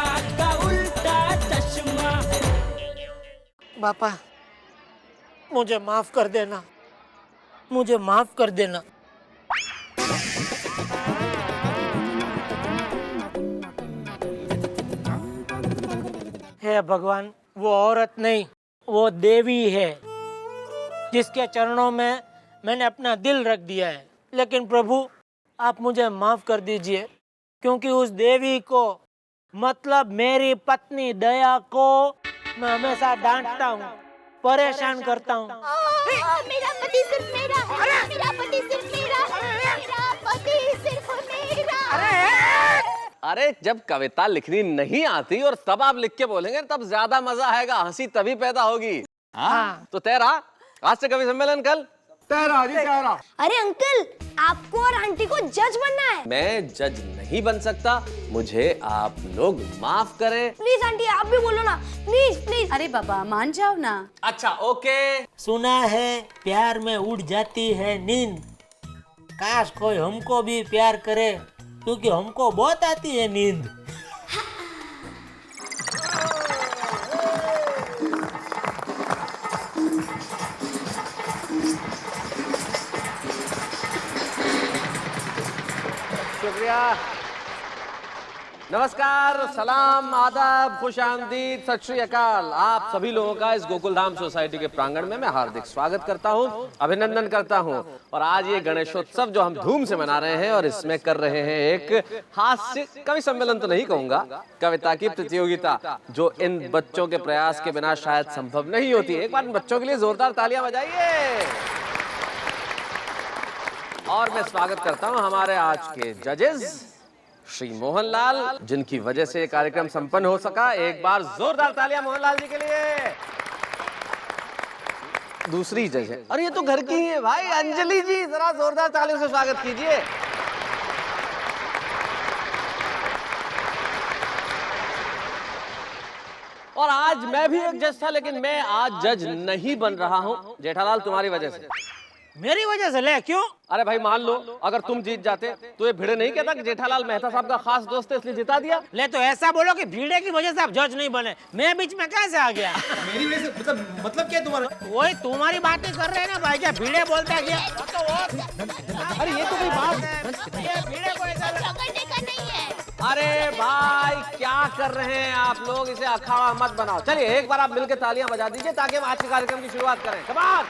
उल्टा का उल्टा चश्मा। बापा, मुझे माफ कर देना, मुझे माफ कर देना। हे भगवान, वो औरत नहीं, वो देवी है जिसके चरणों में मैंने अपना दिल रख दिया है। लेकिन प्रभु, आप मुझे माफ कर दीजिए, क्योंकि उस देवी को, मतलब मेरी पत्नी दया को मैं हमेशा डांटता हूँ, परेशान करता हूँ। मेरा पति सिर्फ मेरा है, मेरा पति सिर्फ मेरा है, मेरा पति सिर्फ मेरा। अरे जब कविता लिखनी नहीं आती और तब आप लिख के बोलेंगे तब ज्यादा मजा आएगा, हंसी तभी पैदा होगी। हाँ तो तेरा आज से कवि सम्मेलन कल तेरा जी तेरा। अरे अंकल, आपको और आंटी को जज बनना है। मैं जज नहीं बन सकता, मुझे आप लोग माफ करें। प्लीज आंटी, आप भी बोलो ना, प्लीज प्लीज। अरे बाबा मान जाओ ना। अच्छा ओके। सुना है प्यार में उड़ जाती है नींद, काश कोई हमको भी प्यार करे, क्योंकि हमको बहुत आती है नींद। शुक्रिया, नमस्कार, सलाम, आदाब, खुश आमदीद, सत श्री अकाल। आप सभी लोगों का इस गोकुलधाम सोसाइटी के प्रांगण में मैं हार्दिक स्वागत करता हूं, अभिनंदन करता हूं। और आज ये गणेशोत्सव जो हम धूम से मना रहे हैं और इसमें कर रहे हैं एक हास्य कवि सम्मेलन तो नहीं कहूंगा, कविता की प्रतियोगिता, जो इन बच्चों के प्रयास के बिना शायद संभव नहीं होती। एक बार इन बच्चों के लिए जोरदार तालियां बजाइए। और मैं स्वागत करता हूं हमारे आज के जजेस श्री मोहनलाल, जिनकी वजह से ये कार्यक्रम संपन्न हो सका। एक बार जोरदार तालियां मोहनलाल जी के लिए। दूसरी जज है, और ये तो घर की ही है भाई, अंजलि जी, जरा जोरदार तालियों से स्वागत कीजिए। और आज मैं भी एक जज था, लेकिन मैं आज जज नहीं बन रहा हूं जेठालाल, तुम्हारी वजह से। मेरी वजह से? ले क्यों? अरे भाई मान लो अगर तुम जीत जाते तो ये भिड़े नहीं कहता कि जेठालाल मेहता साहब का खास दोस्त है इसलिए जिता दिया। ले तो ऐसा बोलो कि भीड़े की वजह से आप जज नहीं बने, मैं बीच में कैसे आ गया? मेरी वजह से मतलब क्या तुम्हारा? वही तुम्हारी बातें कर रहे हैं ना भाई, क्या भीड़े बोलता है क्या? अरे ये तो कोई बात, ये भीड़े को ऐसा पकड़ने का नहीं है। अरे भाई क्या कर रहे हैं आप लोग, इसे अखाड़ा मत बनाओ। चलिए एक बार आप मिलकर तालियां बजा दीजिए ताकि हम आज के कार्यक्रम की शुरुआत करें। कमाल।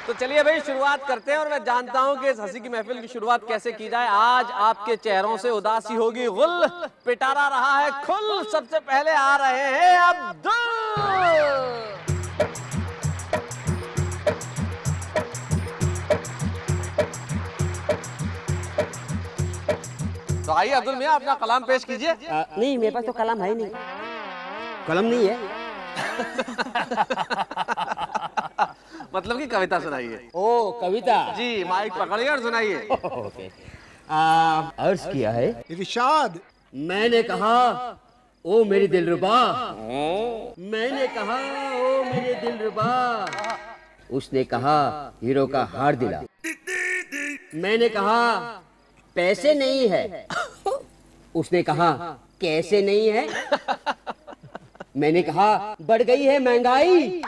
तो चलिए भाई शुरुआत करते हैं, और मैं जानता हूं कि इस हंसी की महफिल की शुरुआत कैसे की जाए। आज आपके चेहरों से उदासी होगी गुल, पिटारा रहा है खुल। सबसे पहले आ रहे हैं अब्दुल। तो आइए अब्दुल मियां, अपना कलाम पेश कीजिए। नहीं, मेरे पास तो कलम है नहीं, कलम नहीं है। मतलब कि कविता सुनाइए। ओ कविता जी, माइक पकड़िए और सुनाइए। ओके। अर्ज किया है इरशाद। मैंने कहा ओ मेरी दिलरुबा, मैंने कहा ओ मेरे दिलरुबा, उसने कहा हीरो का हार दिला। मैंने कहा पैसे नहीं है, उसने कहा कैसे नहीं है। मैंने कहा बढ़ गई है महंगाई,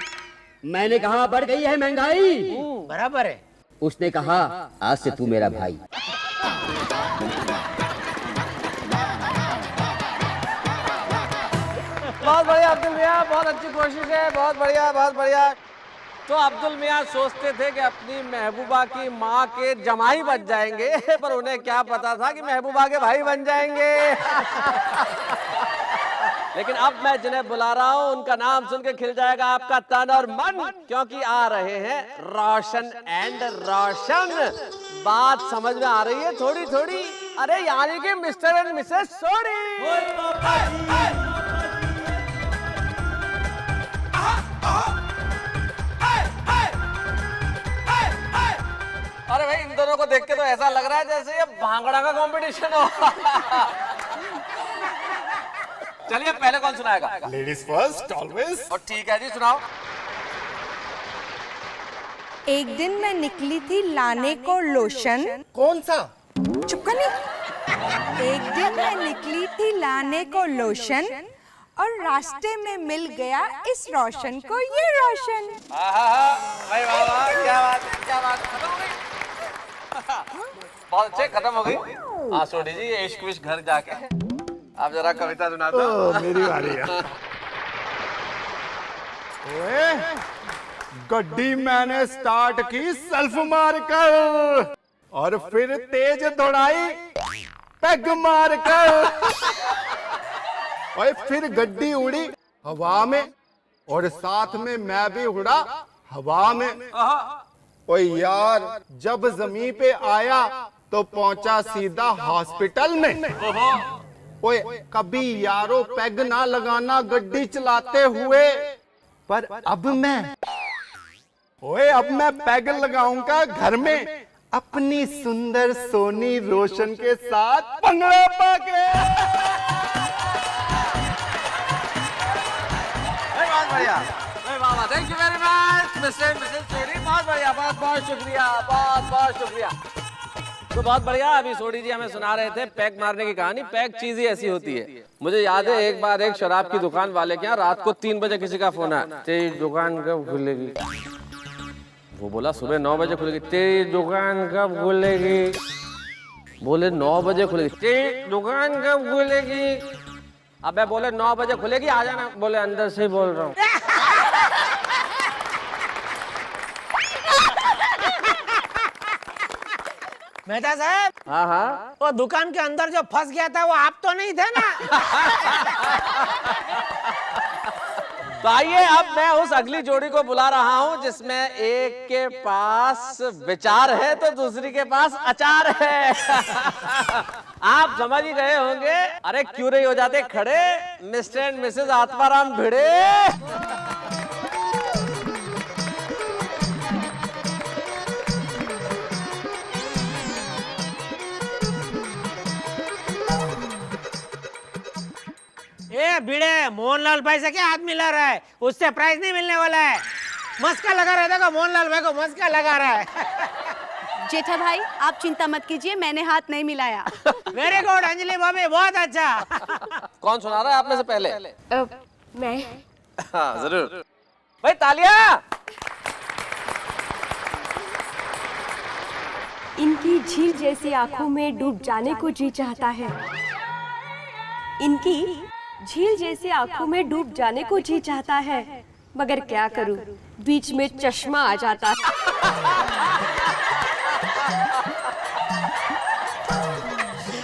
मैंने कहा बढ़ गई है महंगाई। बराबर है। उसने कहा आज से तू मेरा भाई। बहुत बढ़िया अब्दुल मियां, बहुत अच्छी कोशिश है, बहुत बढ़िया बहुत बढ़िया। तो अब्दुल मियां सोचते थे कि अपनी महबूबा की माँ के जमाई बन जाएंगे, पर उन्हें क्या पता था कि महबूबा के भाई बन जाएंगे। लेकिन अब मैं जिन्हें बुला रहा हूं उनका नाम सुन के खिल जाएगा आपका तन और मन, क्योंकि आ रहे हैं रोशन एंड रोशन। बात समझ में आ रही है थोड़ी थोड़ी? अरे यानी कि मिस्टर एंड मिसेस सोडी। अरे भाई इन दोनों को देख के तो ऐसा लग रहा है जैसे ये भांगड़ा का कंपटीशन हो। चलिए पहले कौन सुनाएगा? Ladies first always. और ठीक है जी, सुनाओ। एक दिन मैं निकली थी लाने को लोशन। कौन सा? चुप कर नहीं। एक दिन मैं निकली थी लाने को लोशन और रास्ते में मिल गया इस रोशन को ये रोशन। भाई वाह वाह, क्या बात है, क्या बात, खत्म हो गई। बहुत अच्छे, खत्म हो गई। हाँ सोनी जी, ये इश्क विश्क घर जाके आप जरा कविता सुना दो। मेरी बारी है। ओए, गड्डी मैंने स्टार्ट की सेल्फ मार कर और फिर तेज दौड़ाई पैग मार कर। और फिर गड्डी उड़ी हवा में और साथ में मैं भी उड़ा हवा में। ओए यार, जब जमीन पे आया तो पहुंचा सीधा हॉस्पिटल में। ओए, कभी यारो पैग ना लगाना गड्डी चलाते हुए, पर अब मैं पैग लगाऊंगा घर में अपनी सुंदर सोनी रोशन के साथ पंगड़ा पाके। बहुत बढ़िया, thank you very much mister Mrs Soni, बहुत बढ़िया, बहुत बहुत शुक्रिया, बहुत बहुत शुक्रिया। तो बहुत बढ़िया, अभी सोनी जी हमें सुना रहे थे पैग मारने की कहानी। पैग चीज ही ऐसी होती है। मुझे याद है एक बार एक शराब की दुकान वाले के यहाँ रात को 3 बजे किसी का फोन आया, तेरी दुकान कब खुलेगी? वो बोला सुबह 9 बजे खुलेगी। तेरी दुकान कब खुलेगी? बोले 9 बजे खुलेगी। तेरी दुकान कब खुलेगी? अबे बोले 9 बजे खुलेगी, आ जाना। बोले अंदर से ही बोल रहा हूँ। मेहता साहब, हाँ हाँ, वो दुकान के अंदर जो फंस गया था वो आप तो नहीं थे ना? तो आइए अब मैं उस अगली जोड़ी को बुला रहा हूँ जिसमें एक के पास विचार है तो दूसरी के पास अचार है। आप समझ ही गए होंगे। अरे क्यों नहीं हो जाते खड़े, मिस्टर एंड मिसेस आत्माराम भिड़े। ए भिड़े, मोहनलाल भाई से क्या हाथ मिला रहा है? उससे प्राइज नहीं मिलने वाला है। मस्का लगा रहा था, मोहनलाल भाई को मस्का लगा रहा है। जेठा भाई आप चिंता मत कीजिए, मैंने हाथ नहीं मिलाया। वेरी गुड अंजलि भाभी, बहुत अच्छा। कौन सुना रहा है आप में से पहले? मैं। हाँ जरूर भाई, तालियां। इनकी झील जैसी आंखों में डूब जाने को जी चाहता है। इनकी झील जैसी आंखों में डूब जाने को जी चाहता है, मगर क्या करूं, बीच में चश्मा आ जाता है।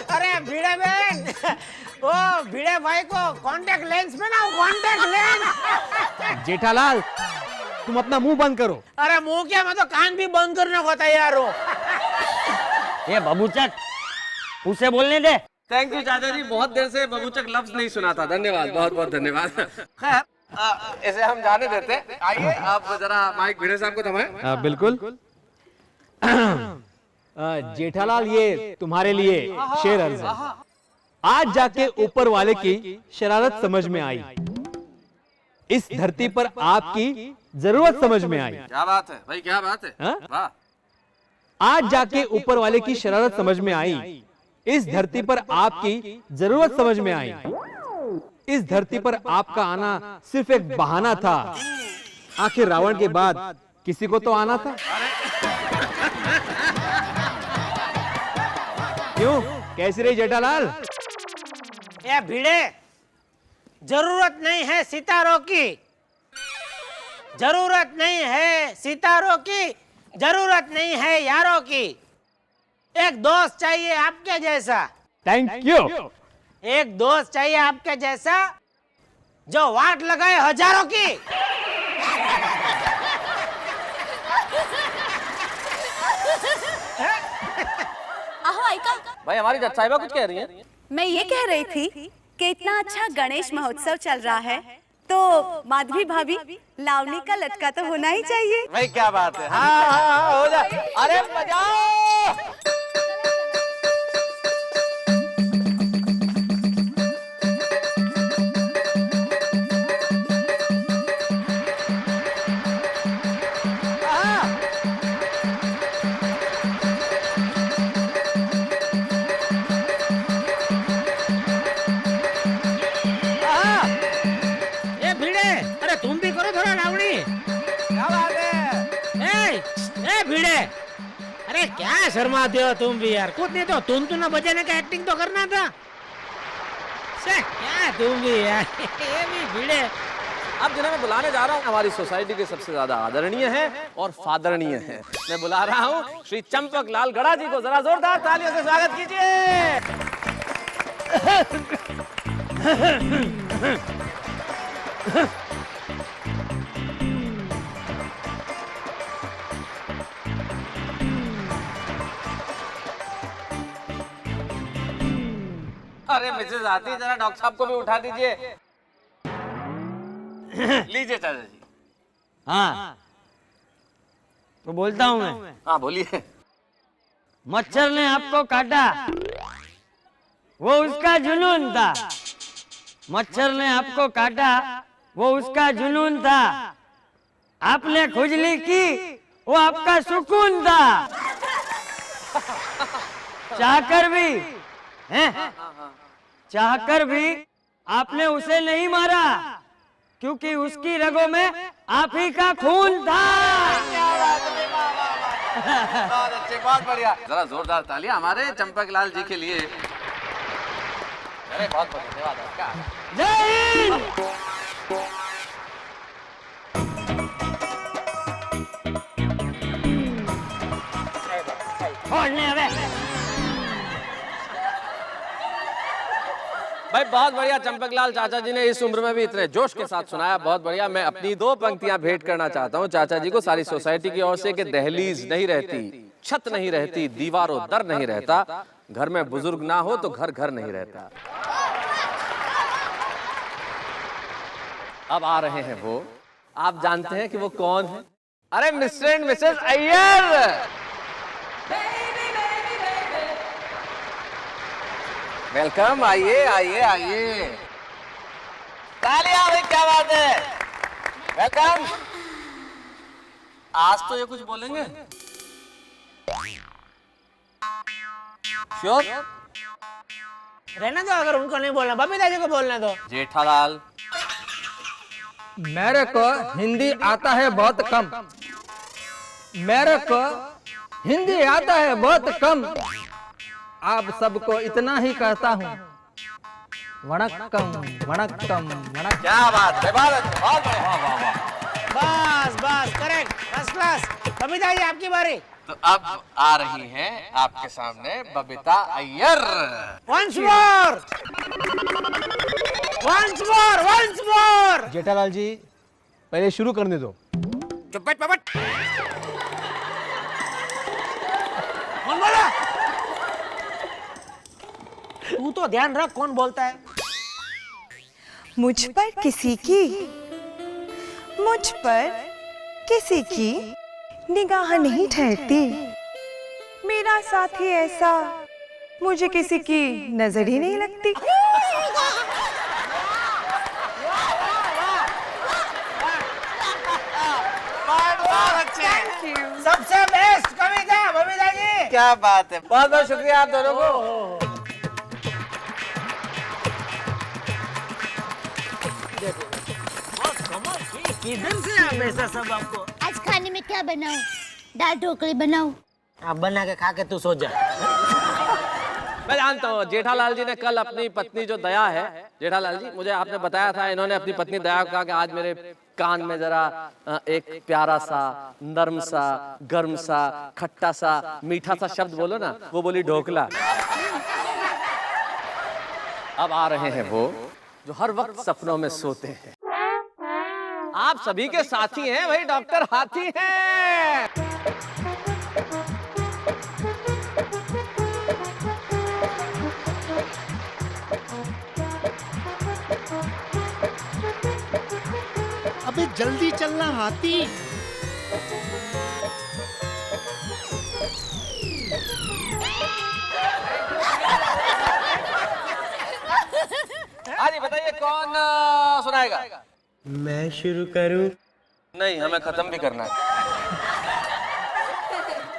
अरे भिड़े बहन, ओ भिड़े भाई को कांटेक्ट लेंस पहनाओ, कांटेक्ट लेंस। जेठालाल, तुम अपना मुंह बंद करो। अरे मुंह क्या, मैं तो कान भी बंद करने को तैयार हूँ। ये बबूचक, उसे बोलने दे। थैंक यू चाचा जी, बहुत देर से बबूचक लफ्ज नहीं सुना था। धन्यवाद, बहुत बहुत धन्यवाद। खैर, इसे हम जाने देते। आइए आप जरा माइक भिड़े साहब को थमाएं। बिल्कुल। जेठालाल, ये तुम्हारे लिए शेर अर्ज है। आज जाके ऊपर वाले की शरारत समझ में आई, इस धरती पर आपकी जरूरत समझ में आई। क्या बात है भाई, क्या बात है। वाह। आज जाके ऊपर वाले की शरारत समझ में आई, इस धरती पर आपकी जरूरत समझ में आई। इस धरती पर आपका आना सिर्फ एक बहाना था। आखिर रावण के बाद किसी को तो आना था। क्यों, कैसी रही जेठालाल? ये भिड़े, जरूरत नहीं है सितारों की, जरूरत नहीं है सितारों की, जरूरत नहीं है यारों की। एक दोस्त चाहिए आपके जैसा। Thank you. एक दोस्त चाहिए आपके जैसा जो वाट लगाए हजारों की। आहो आइका। भाई हमारी जज साहिबा कुछ कह रही हैं। मैं ये कह रही थी कि इतना अच्छा गणेश महोत्सव चल रहा है तो माधवी भाभी लावनी का लटका तो होना ही चाहिए। भाई क्या बात है। हाँ हाँ हाँ, हो जाए। अरे बजाओ। क्या शर्माते हो तुम भी यार, खुद ने तो तुम ना बजाने का एक्टिंग तो करना था। क्या तुम भी यार ये भी भिड़े। अब जिन्हें मैं बुलाने जा रहा हूँ हमारी सोसाइटी के सबसे ज्यादा आदरणीय हैं और फादरणीय हैं। मैं बुला रहा हूँ श्री चंपक लाल गड़ा जी को, जरा जोरदार तालियों से स्वागत कीजिए। अरे मिसेज आती, जरा डॉक्टर साहब को भी उठा दीजिए। लीजिए चाचा जी। हाँ तो बोलता हूँ मैं। हाँ बोलिए। मच्छर ने आपको काटा, वो उसका जुनून था। मच्छर ने आपको काटा, वो उसका जुनून था। आपने खुजली की, वो आपका सुकून था। चाहकर भी हैं? चाहकर भी आपने उसे नहीं मारा, क्योंकि उसकी रगों में आप ही का खून था। बहुत अच्छे, बहुत बढ़िया। जरा जोरदार तालियां हमारे चंपक लाल जी के लिए। अरे बहुत बहुत धन्यवाद आपका। जय हिंद। भाई बहुत बढ़िया, चंपक लाल चाचा जी ने इस उम्र में भी इतने जोश के साथ सुनाया, बहुत बढ़िया। मैं अपनी 2 पंक्तियां भेंट करना चाहता हूं चाचा जी को सारी सोसाइटी की ओर से कि दहलीज नहीं रहती, छत नहीं रहती, दीवारों दर नहीं रहता, घर में बुजुर्ग ना हो तो घर घर नहीं रहता। अब आ रहे हैं वो, आप जानते हैं कि वो कौन है? अरे mister and Mrs Iyer. Welcome, आइए आइए आइए। तालियां भाई, क्या बात है। वेलकम। आज तो ये कुछ बोलेंगे? श्योर? रहना दो, अगर उनको नहीं बोलना बबीता जी को बोलने दो। जेठालाल। मेरे को हिंदी आता है बहुत कम। मेरे को हिंदी आता है बहुत कम। आप सबको इतना ही कहता हूँ, वणक्कम वणक्कम वणक्कम। क्या बात है, बहुत बढ़िया। वाह वाह। बस बस, correct, first class. Babita ji आपकी बारी। तो अब आ रही हैं आपके सामने Babita Iyer. Once more, once more, once more. Jethalal ji पहले शुरू करने दो। चुप पपट। कौन बोला? तू तो ध्यान रख कौन बोलता है। मुझ पर किसी की निगाह नहीं ठहरती। मेरा साथी ऐसा, मुझे किसी की नजर ही नहीं लगती। सबसे बेस्ट कविता बबीता जी। क्या बात है, बहुत बहुत शुक्रिया आप दोनों को। किधर से आप ऐसा सब आपको? आज खाने में क्या बनाऊं? दाल ढोकली बनाऊं? आप बना के खा के तू सो जा। मैं जानता हूँ जेठालाल जी ने कल अपनी पत्नी जो दया है, जेठालाल जी मुझे आपने बताया था, इन्होंने अपनी पत्नी दया को कहा कि आज मेरे कान में जरा एक प्यारा सा, नर्म सा, गर्म सा, खट्टा सा, मीठा सा शब्द बोलो ना। वो बोली ढोकला। अब आ रहे हैं वो जो हर वक्त सपनों में सोते हैं। आप सभी के साथी हैं भाई, डॉक्टर हाथी हैं। अबे जल्दी चलना हाथी। हाँ जी बताइए, कौन सुनाएगा? मैं शुरू करूं? नहीं, हमें खत्म भी करना है।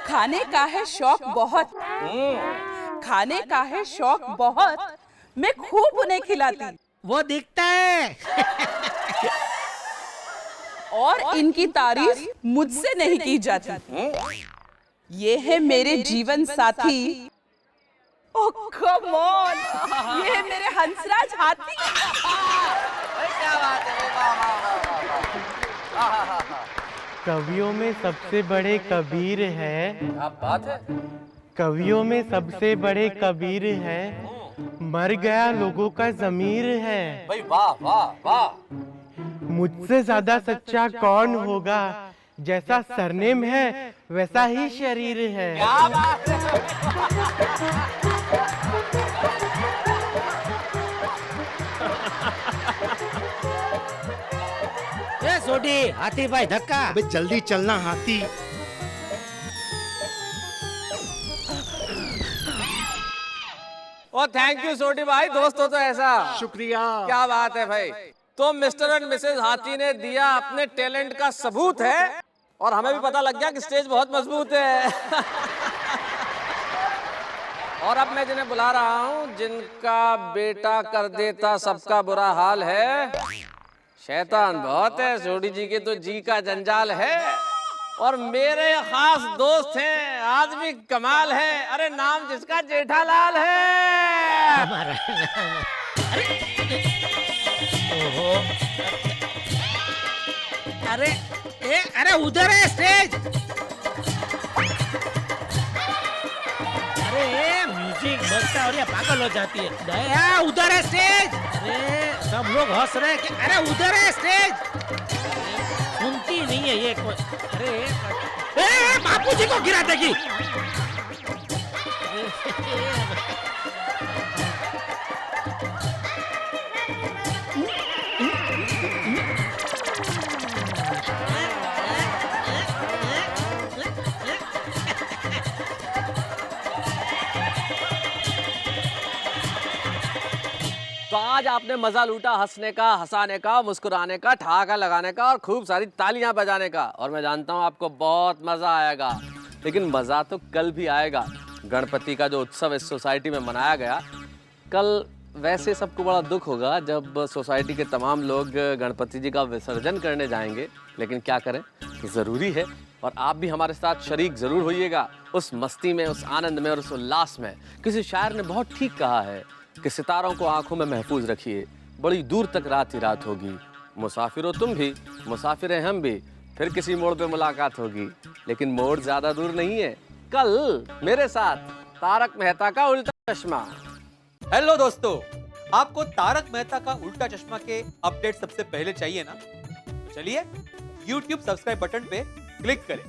खाने का है शौक बहुत, खाने का है शौक बहुत, मैं खूब उन्हें खिलाती। वो दिखता है। और इनकी तारीफ मुझसे नहीं की जाती। ये है मेरे जीवन साथी। ओह कम ऑन, ये है मेरे हंसराज हाथी। क्या बात है, वाह। कवियों में सबसे बड़े कबीर है। क्या बात है। कवियों में सबसे बड़े कबीर है, मर गया लोगों का ज़मीर है। भाई वाह वाह वाह। मुझसे ज्यादा सच्चा कौन होगा, जैसा सरनेम है वैसा ही शरीर है। क्या बात है। ए सोडी, हाथी भाई धक्का। अबे जल्दी चलना हाथी। ओ थैंक यू सोडी भाई, दोस्त हो तो ऐसा। शुक्रिया। क्या बात है भाई। तो मिस्टर एंड मिसेस हाथी ने दिया अपने टैलेंट का सबूत है, और हमें भी पता लग गया कि स्टेज बहुत मजबूत है। और अब मैं जिन्हें बुला रहा हूं, जिनका बेटा कर देता सबका बुरा हाल है, शैतान बहुत है। सोडी जी के तो जी का जंजाल है, और मेरे खास दोस्त हैं, आदमी कमाल है। अरे नाम जिसका जेठालाल है। हमारा ओहो, अरे उधर है स्टेज। अरे म्यूजिक बजता और ये पागल हो जाती है। दया, उधर है स्टेज। अरे सब लोग हंस रहे हैं कि अरे उधर है स्टेज। सुनती नहीं है ये कोई। अरे बापू जी को गिरा देगी। तो आज आपने मजा लूटा हंसने का, हंसाने का, मुस्कुराने का, ठहाका लगाने का और खूब सारी तालियां बजाने का, और मैं जानता हूं आपको बहुत मजा आएगा। लेकिन मजा तो कल भी आएगा। गणपति का जो उत्सव इस सोसाइटी में मनाया गया कल, वैसे सबको बड़ा दुख होगा जब सोसाइटी के तमाम लोग गणपति जी का विसर्जन करने जाएंगे, लेकिन क्या करें, ज़रूरी है। और आप भी हमारे साथ शरीक ज़रूर होइएगा उस मस्ती में, उस आनंद में और उस उल्लास में। किसी शायर ने बहुत ठीक कहा है कि सितारों को आंखों में महफूज रखिए, बड़ी दूर तक रात ही रात होगी। मुसाफिर तुम भी, मुसाफिर हैं हम भी, फिर किसी मोड़ पे मुलाकात होगी। लेकिन मोड़ ज़्यादा दूर नहीं है, कल मेरे साथ तारक मेहता का उल्टा चश्मा। हेलो दोस्तों, आपको तारक मेहता का उल्टा चश्मा के अपडेट सबसे पहले चाहिए ना? चलिए YouTube सब्सक्राइब बटन पे क्लिक करें।